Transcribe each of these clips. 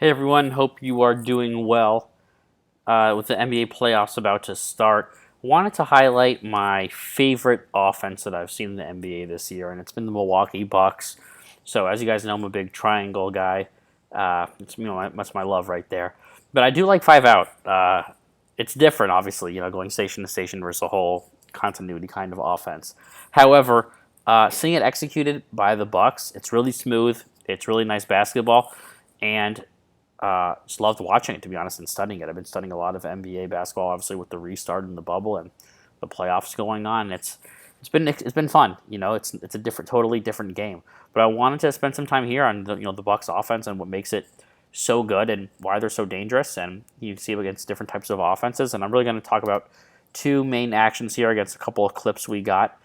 Hey everyone, hope you are doing well. With the NBA playoffs about to start, wanted to highlight my favorite offense that I've seen in the NBA this year, and it's been the Milwaukee Bucks. So, as you guys know, I'm a big triangle guy. That's my love right there. But I do like five out. It's different, obviously, going station to station versus a whole continuity kind of offense. However, seeing it executed by the Bucks, it's really smooth. It's really nice basketball, and just loved watching it, to be honest, and studying it. I've been studying a lot of NBA basketball, obviously with the restart and the bubble and the playoffs going on. It's been fun. It's a totally different game. But I wanted to spend some time here on the Bucks offense and what makes it so good and why they're so dangerous. And you see it against different types of offenses. And I'm really going to talk about two main actions here against a couple of clips we got,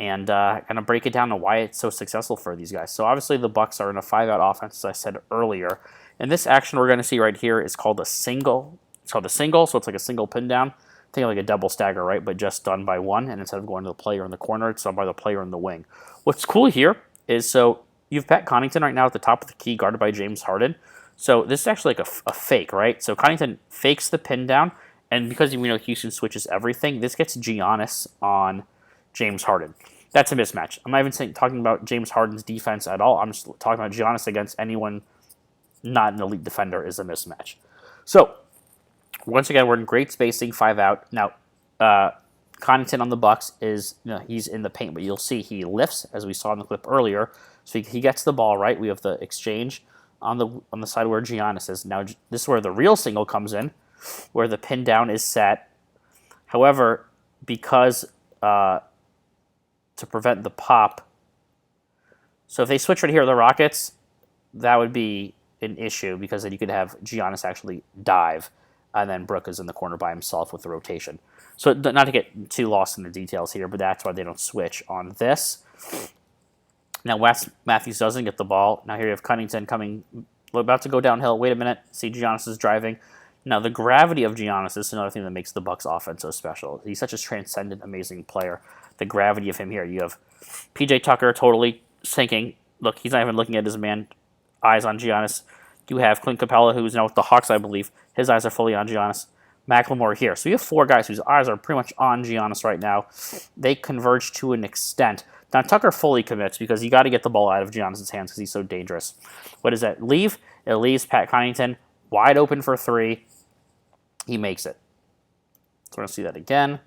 and kind of break it down to why it's so successful for these guys. So obviously the Bucks are in a five-out offense, as I said earlier. And this action we're going to see right here is called a single. It's called a single, so it's like a single pin down. Think of like a double stagger, right? But just done by one, and instead of going to the player in the corner, it's done by the player in the wing. What's cool here is, so you have Pat Connaughton right now at the top of the key, guarded by James Harden. So this is actually like a fake, right? So Connaughton fakes the pin down, and because Houston switches everything, this gets Giannis on James Harden. That's a mismatch. I'm not even talking about James Harden's defense at all. I'm just talking about Giannis against anyone not an elite defender is a mismatch. So, once again, we're in great spacing, five out. Now, Connaughton on the Bucks is, he's in the paint, but you'll see he lifts, as we saw in the clip earlier. So he gets the ball right. We have the exchange on the side where Giannis is. Now, this is where the real single comes in, where the pin down is set. However, because to prevent the pop, so if they switch right here, the Rockets, that would be an issue, because then you could have Giannis actually dive, and then Brook is in the corner by himself with the rotation. So not to get too lost in the details here, but that's why they don't switch on this. Now Wes Matthews doesn't get the ball. Now here you have Connaughton coming, about to go downhill. Wait a minute, see Giannis is driving. Now the gravity of Giannis is another thing that makes the Bucks offense so special. He's such a transcendent, amazing player. The gravity of him here. You have PJ Tucker totally sinking. Look, he's not even looking at his man. Eyes on Giannis. You have Clint Capella, who's now with the Hawks, I believe. His eyes are fully on Giannis. Macklemore here. So you have four guys whose eyes are pretty much on Giannis right now. They converge to an extent. Now Tucker fully commits, because you got to get the ball out of Giannis' hands because he's so dangerous. What does that leave? It leaves Pat Connaughton wide open for three. He makes it. So we're going to see that again.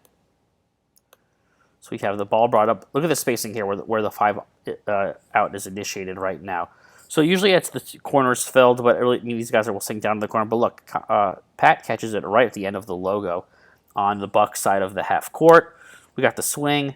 So we have the ball brought up. Look at the spacing here where the five out is initiated right now. So usually it's the corners filled, but really, these guys will sink down to the corner. But look, Pat catches it right at the end of the logo on the Bucks side of the half court. We got the swing,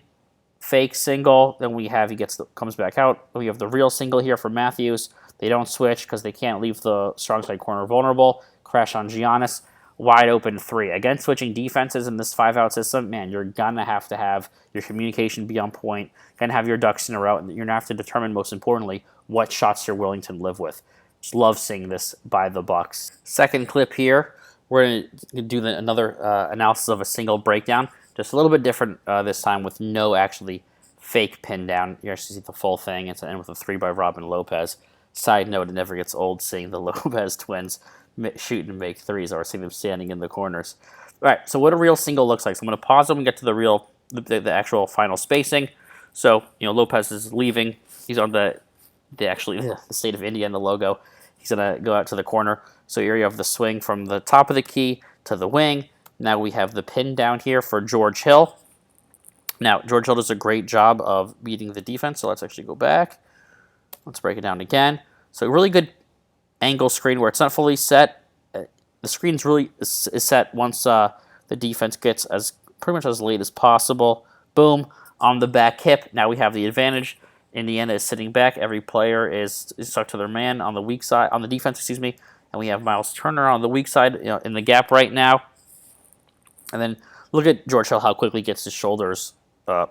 fake single. Then we have comes back out. We have the real single here for Matthews. They don't switch because they can't leave the strong side corner vulnerable. Crash on Giannis. Wide open three. Again, switching defenses in this five-out system, man, you're going to have your communication be on point, going to have your ducks in a row, and you're going to have to determine, most importantly, what shots you're willing to live with. Just love seeing this by the Bucks. Second clip here, we're going to do another analysis of a single breakdown, just a little bit different this time with no actually fake pin down. You actually see the full thing. It's an end with a three by Robin Lopez. Side note, it never gets old seeing the Lopez twins shoot and make threes, or seeing them standing in the corners. All right, so what a real single looks like. So I'm going to pause them and get to the actual final spacing. So, Lopez is leaving. He's on the state of India in the logo. He's going to go out to the corner. So here you have the swing from the top of the key to the wing. Now we have the pin down here for George Hill. Now, George Hill does a great job of beating the defense. So let's actually go back. Let's break it down again. So really good angle screen where it's not fully set. The screen's really is set once the defense gets pretty much as late as possible. Boom, on the back hip. Now we have the advantage. Indiana is sitting back. Every player is stuck to their man on the weak side, on the defense, and we have Miles Turner on the weak side, in the gap right now. And then look at George Hill, how quickly he gets his shoulders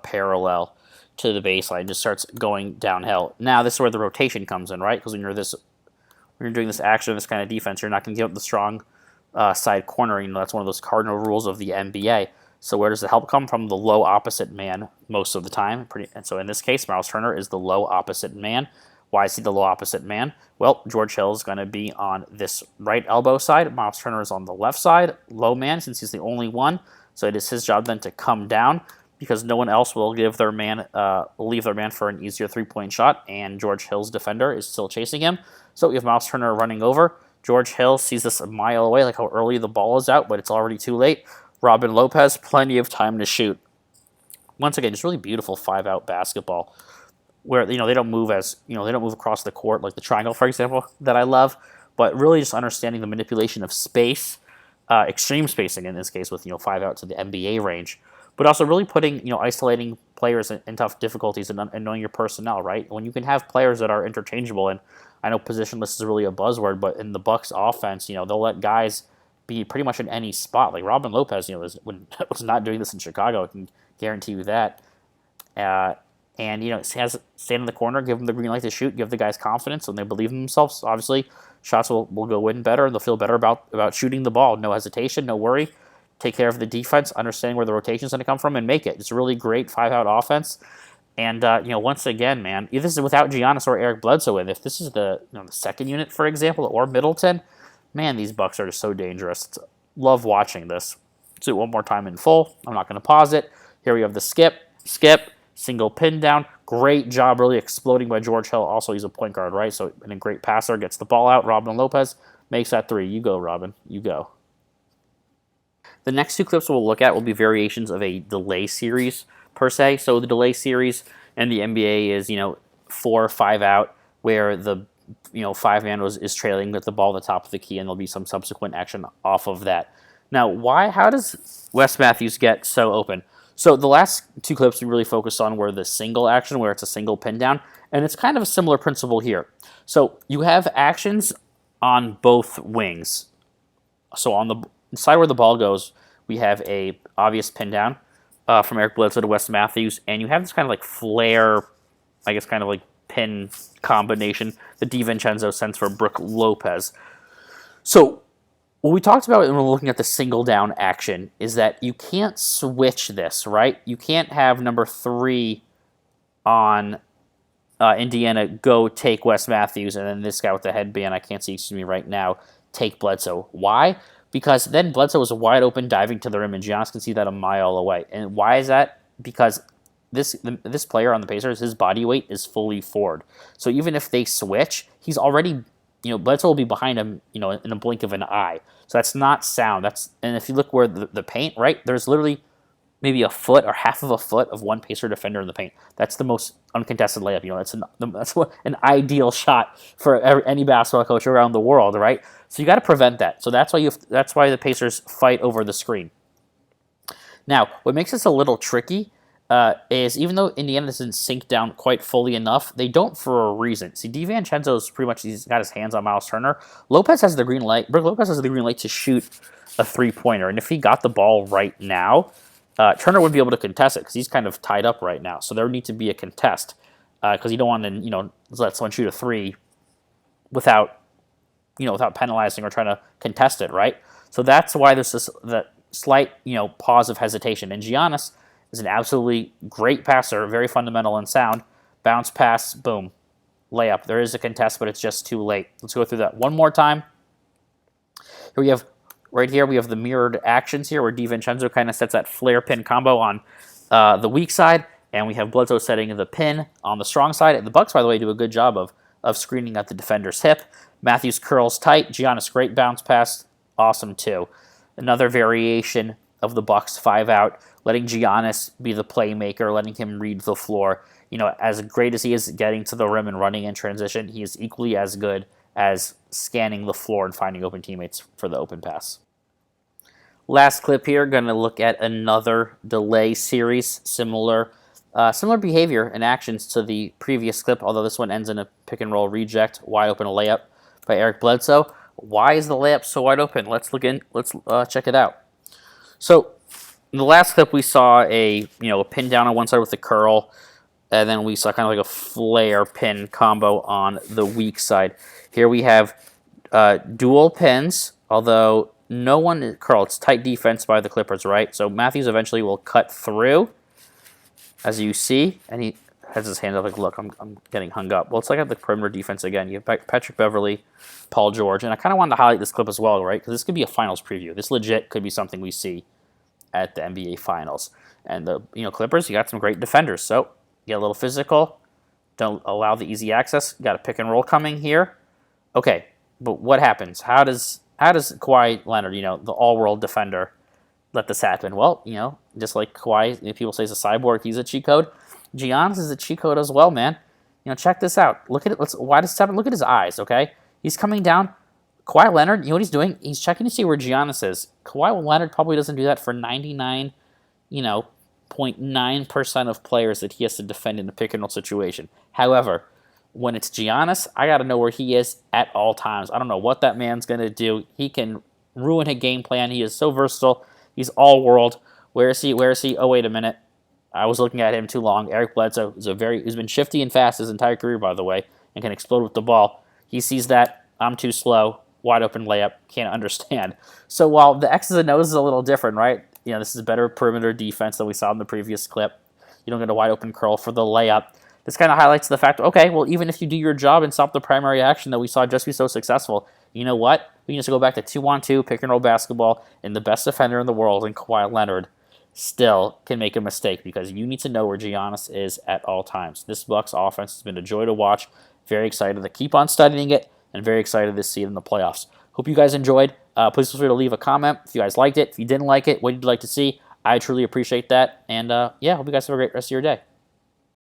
parallel to the baseline, just starts going downhill. Now this is where the rotation comes in, right? Because when you're doing this action, this kind of defense, you're not going to give up the strong side cornering. That's one of those cardinal rules of the NBA. So where does the help come from? The low opposite man most of the time. And so in this case, Miles Turner is the low opposite man. Why is he the low opposite man? Well, George Hill is going to be on this right elbow side. Miles Turner is on the left side, low man, since he's the only one. So it is his job then to come down because no one else will leave their man for an easier three-point shot, and George Hill's defender is still chasing him. So we have Miles Turner running over. George Hill sees this a mile away, like how early the ball is out, but it's already too late. Robin Lopez, plenty of time to shoot. Once again, just really beautiful five-out basketball where they don't move they don't move across the court like the triangle, for example, that I love, but really just understanding the manipulation of space, extreme spacing in this case with 5 out to the NBA range, but also really putting isolating players in tough difficulties and knowing your personnel, right? When you can have players that are interchangeable, and I know positionless is really a buzzword, but in the Bucks offense, they'll let guys be pretty much in any spot. Like Robin Lopez, was not doing this in Chicago. I can guarantee you that. And has stand in the corner, give them the green light to shoot, give the guys confidence, and they believe in themselves. Obviously, shots will go in better, and they'll feel better about shooting the ball. No hesitation, no worry. Take care of the defense, understanding where the rotation's going to come from, and make it. It's a really great five-out offense. And once again, man, if this is without Giannis or Eric Bledsoe in, if this is the second unit, for example, or Middleton, man, these Bucks are just so dangerous. Love watching this. Let's do it one more time in full. I'm not going to pause it. Here we have the skip, single pin down. Great job really exploding by George Hill. Also, he's a point guard, right? So, and a great passer. Gets the ball out. Robin Lopez makes that three. You go, Robin. You go. The next two clips we'll look at will be variations of a delay series, per se. So the delay series in the NBA is, 4 or 5 out, where the 5-man is trailing with the ball at the top of the key, and there'll be some subsequent action off of that. Now, how does Wes Matthews get so open? So the last two clips we really focused on were the single action, where it's a single pin down, and it's kind of a similar principle here. So you have actions on both wings. So on the side where the ball goes, we have a obvious pin down from Eric Bledsoe to Wes Matthews, and you have this kind of like flare, I guess kind of like pin combination that DiVincenzo sends for Brook Lopez. So what we talked about when we're looking at the single down action is that you can't switch this, right? You can't have number 3 on Indiana go take Wes Matthews, and then this guy with the headband, I can't see, excuse me, right now, take Bledsoe. Why? Because then Bledsoe is wide open diving to the rim, and Giannis can see that a mile away. And why is that? Because this player on the Pacers, his body weight is fully forward. So even if they switch, he's already, Bledsoe will be behind him, in a blink of an eye. So that's not sound. And if you look where the paint, right, there's literally maybe a foot or half of a foot of one Pacer defender in the paint. That's the most uncontested layup. That's an ideal shot for any basketball coach around the world, right? So you got to prevent that. So that's why the Pacers fight over the screen. Now, what makes this a little tricky is even though Indiana doesn't sink down quite fully enough, they don't for a reason. See, DiVincenzo's pretty much, he's got his hands on Miles Turner. Lopez has the green light. Brook Lopez has the green light to shoot a three-pointer, and if he got the ball right now, Turner wouldn't be able to contest it because he's kind of tied up right now. So there would need to be a contest because you don't want to, let someone shoot a three without penalizing or trying to contest it, right? So that's why there's that slight, pause of hesitation. And Giannis is an absolutely great passer, very fundamental and sound. Bounce pass, boom, layup. There is a contest, but it's just too late. Let's go through that one more time. Right here, we have the mirrored actions here where DiVincenzo kind of sets that flare pin combo on the weak side, and we have Bledsoe setting the pin on the strong side. And the Bucks, by the way, do a good job of screening at the defender's hip. Matthews curls tight. Giannis, great bounce pass. Awesome, too. Another variation of the Bucks 5-out, letting Giannis be the playmaker, letting him read the floor. As great as he is getting to the rim and running in transition, he is equally as good as scanning the floor and finding open teammates for the open pass. Last clip here, going to look at another delay series, similar behavior and actions to the previous clip, although this one ends in a pick-and-roll reject, wide open layup by Eric Bledsoe. Why is the layup so wide open? Let's check it out. So in the last clip, we saw a pin down on one side with the curl, and then we saw kind of like a flare pin combo on the weak side. Here we have dual pins, although no one is curled. It's tight defense by the Clippers, right? So Matthews eventually will cut through, as you see, and he has his hand up like, look, I'm getting hung up. Well, let's look at the perimeter defense again. You have Patrick Beverley, Paul George, and I kind of wanted to highlight this clip as well, right? Because this could be a finals preview. This legit could be something we see at the NBA Finals. And the Clippers, you got some great defenders. So get a little physical. Don't allow the easy access. You got a pick and roll coming here. Okay, but what happens? How does Kawhi Leonard, the all-world defender, let this happen? Well, just like Kawhi, people say he's a cyborg, he's a cheat code. Giannis is a cheat code as well, man. Check this out. Look at it. Why does this happen? Look at his eyes, okay? He's coming down. Kawhi Leonard, you know what he's doing? He's checking to see where Giannis is. Kawhi Leonard probably doesn't do that for 99, 0.9% of players that he has to defend in a pick and roll situation. However, when it's Giannis, I got to know where he is at all times. I don't know what that man's going to do. He can ruin a game plan. He is so versatile. He's all world. Where is he? Oh, wait a minute. I was looking at him too long. Eric Bledsoe is he's been shifty and fast his entire career, by the way, and can explode with the ball. He sees that. I'm too slow. Wide open layup. Can't understand. So while the X's and O's is a little different, right? This is better perimeter defense than we saw in the previous clip. You don't get a wide open curl for the layup. This kind of highlights the fact, okay, well, even if you do your job and stop the primary action that we saw just be so successful, you know what? We can just go back to 2-on-2 pick and roll basketball, and the best defender in the world, in Kawhi Leonard, still can make a mistake because you need to know where Giannis is at all times. This Bucks offense has been a joy to watch. Very excited to keep on studying it, and very excited to see it in the playoffs. Hope you guys enjoyed. Please feel free to leave a comment if you guys liked it. If you didn't like it, what did you like to see? I truly appreciate that. And hope you guys have a great rest of your day.